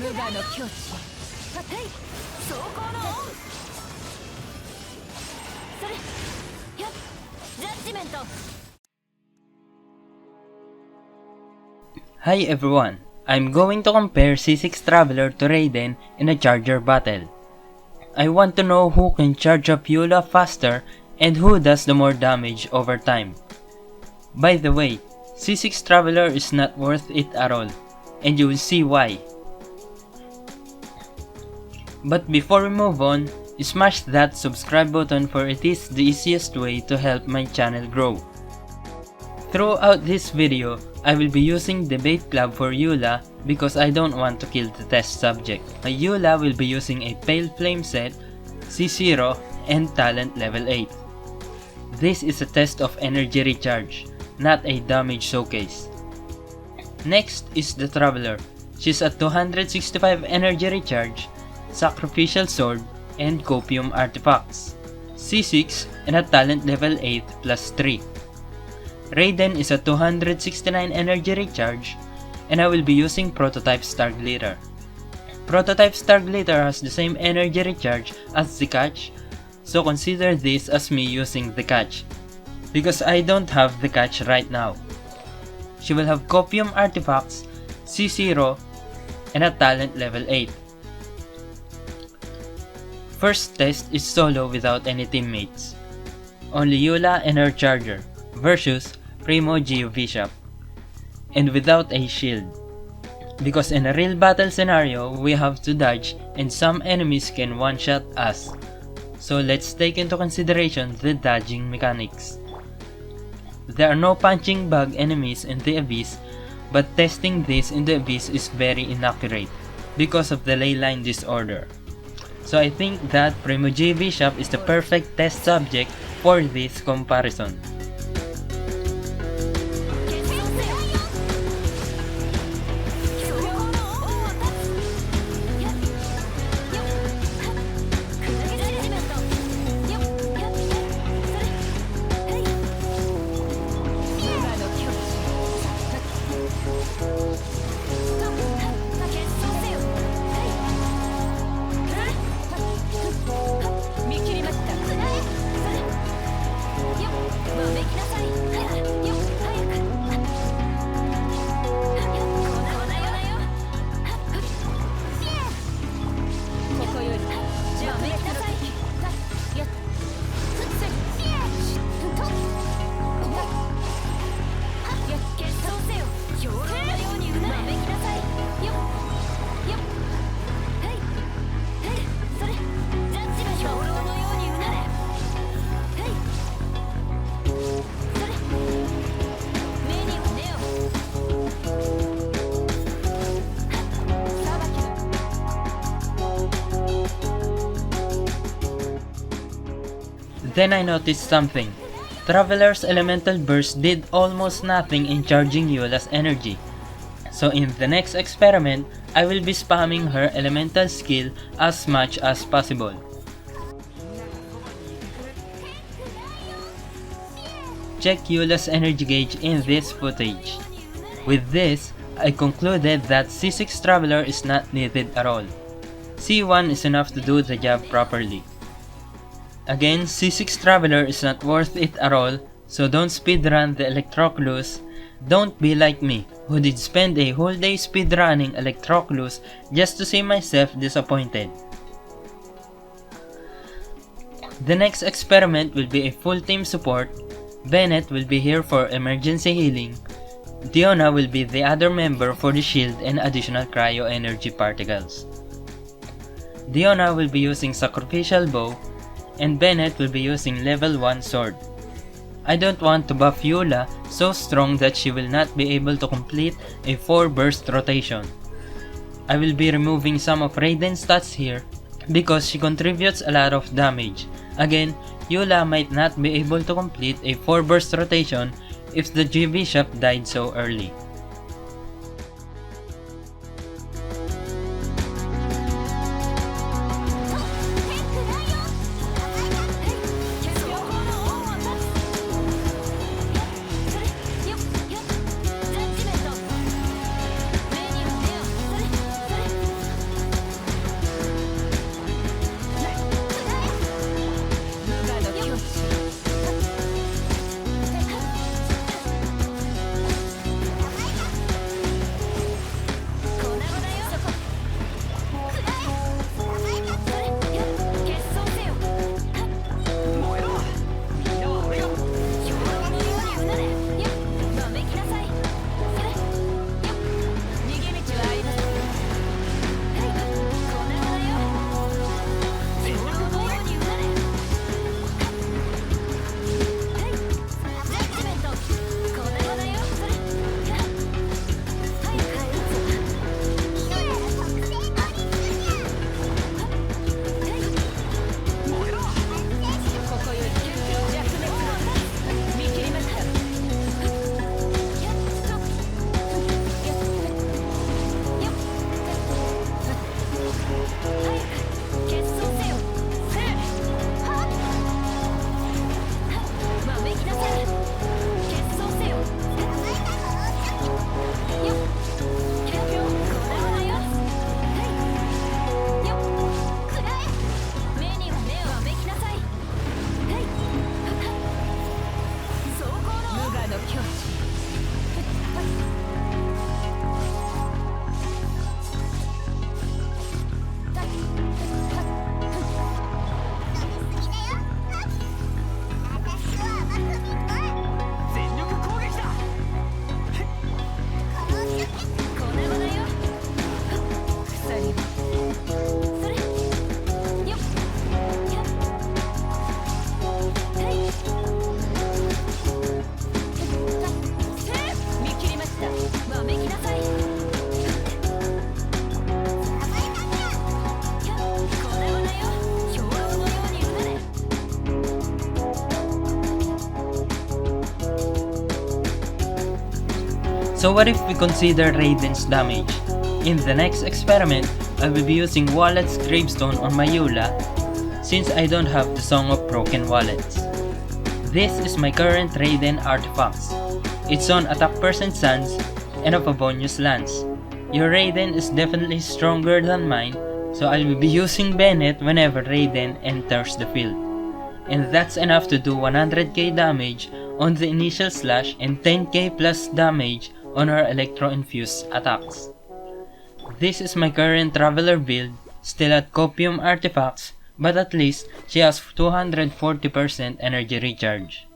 Hi everyone, I'm going to compare C6 Traveler to Raiden in a charger battle. I want to know who can charge up Eula faster and who does the more damage over time. By the way, C6 Traveler is not worth it at all, and you will see why. But before we move on, smash that subscribe button for it is the easiest way to help my channel grow. Throughout this video, I will be using the bait club for Eula because I don't want to kill the test subject. My Eula will be using a Pale Flame set, C0, and talent level 8. This is a test of energy recharge, not a damage showcase. Next is the Traveler. She's at 265 energy recharge, sacrificial sword, and copium artifacts. C6 and a talent level 8 plus 3. Raiden is at 269 energy recharge, and I will be using Prototype Star Glitter. Prototype Star Glitter has the same energy recharge as the catch, so consider this as me using the catch, because I don't have the catch right now. She will have copium artifacts, C0, and a talent level 8. First test is solo without any teammates. Only Eula and her charger versus Primo Geovishap, and without a shield. Because in a real battle scenario, we have to dodge and some enemies can one-shot us. So let's take into consideration the dodging mechanics. There are no punching bag enemies in the Abyss, but testing this in the Abyss is very inaccurate because of the ley line disorder. So I think that Primo Geovishap is the perfect test subject for this comparison. Then I noticed something. Traveler's elemental burst did almost nothing in charging Eula's energy. So in the next experiment, I will be spamming her elemental skill as much as possible. Check Eula's energy gauge in this footage. With this, I concluded that C6 Traveler is not needed at all. C1 is enough to do the job properly. Again, C6 Traveler is not worth it at all, so don't speedrun the Electroculus. Don't be like me, who did spend a whole day speedrunning Electroculus just to see myself disappointed. The next experiment will be a full team support. Bennett will be here for emergency healing. Diona will be the other member for the shield and additional cryo energy particles. Diona will be using sacrificial bow, and Bennett will be using level 1 sword. I don't want to buff Eula so strong that she will not be able to complete a 4 burst rotation. I will be removing some of Raiden's stats here because she contributes a lot of damage. Again, Eula might not be able to complete a 4 burst rotation if the Geovishap died so early. So what if we consider Raiden's damage? In the next experiment, I will be using Wallet's Gravestone on my Eula, since I don't have the Song of Broken Wallets. This is my current Raiden artifacts. It's on Attack Person Sans and a Favonius Lance. Your Raiden is definitely stronger than mine, so I will be using Bennett whenever Raiden enters the field. And that's enough to do 100k damage on the initial slash and 10k plus damage on her Electro-infused attacks. This is my current Traveler build, still at Copium artifacts, but at least she has 240% energy recharge.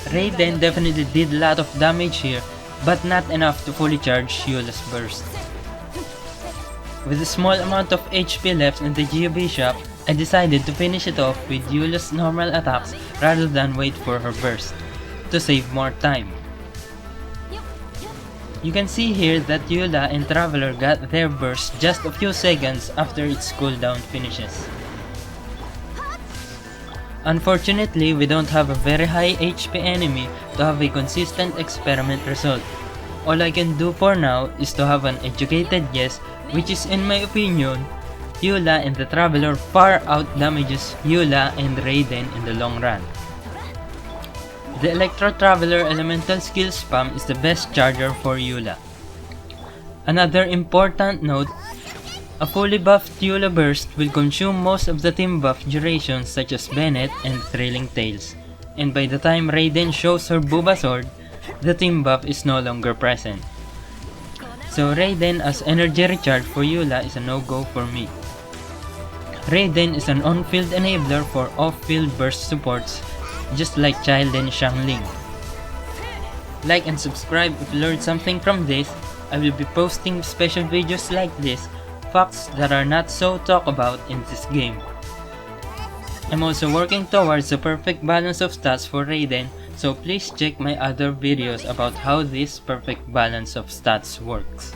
Raiden definitely did a lot of damage here, but not enough to fully charge Eula's burst. With a small amount of HP left in the Geovishap, I decided to finish it off with Eula's normal attacks rather than wait for her burst, to save more time. You can see here that Eula and Traveler got their burst just a few seconds after its cooldown finishes. Unfortunately, we don't have a very high HP enemy to have a consistent experiment result. All I can do for now is to have an educated guess, which is, in my opinion, Eula and the Traveler far out damages Eula and Raiden in the long run. The Electro Traveler elemental skill spam is the best charger for Eula. Another important note, a fully buffed Eula burst will consume most of the team buff durations such as Bennett and Thrilling Tales, and by the time Raiden shows her Booba sword, the team buff is no longer present. So Raiden as energy recharge for Eula is a no-go for me. Raiden is an on-field enabler for off-field burst supports, just like Child and Xiangling. Like and subscribe if you learned something from this. I will be posting special videos like this, facts that are not so talked about in this game. I'm also working towards the perfect balance of stats for Raiden, so please check my other videos about how this perfect balance of stats works.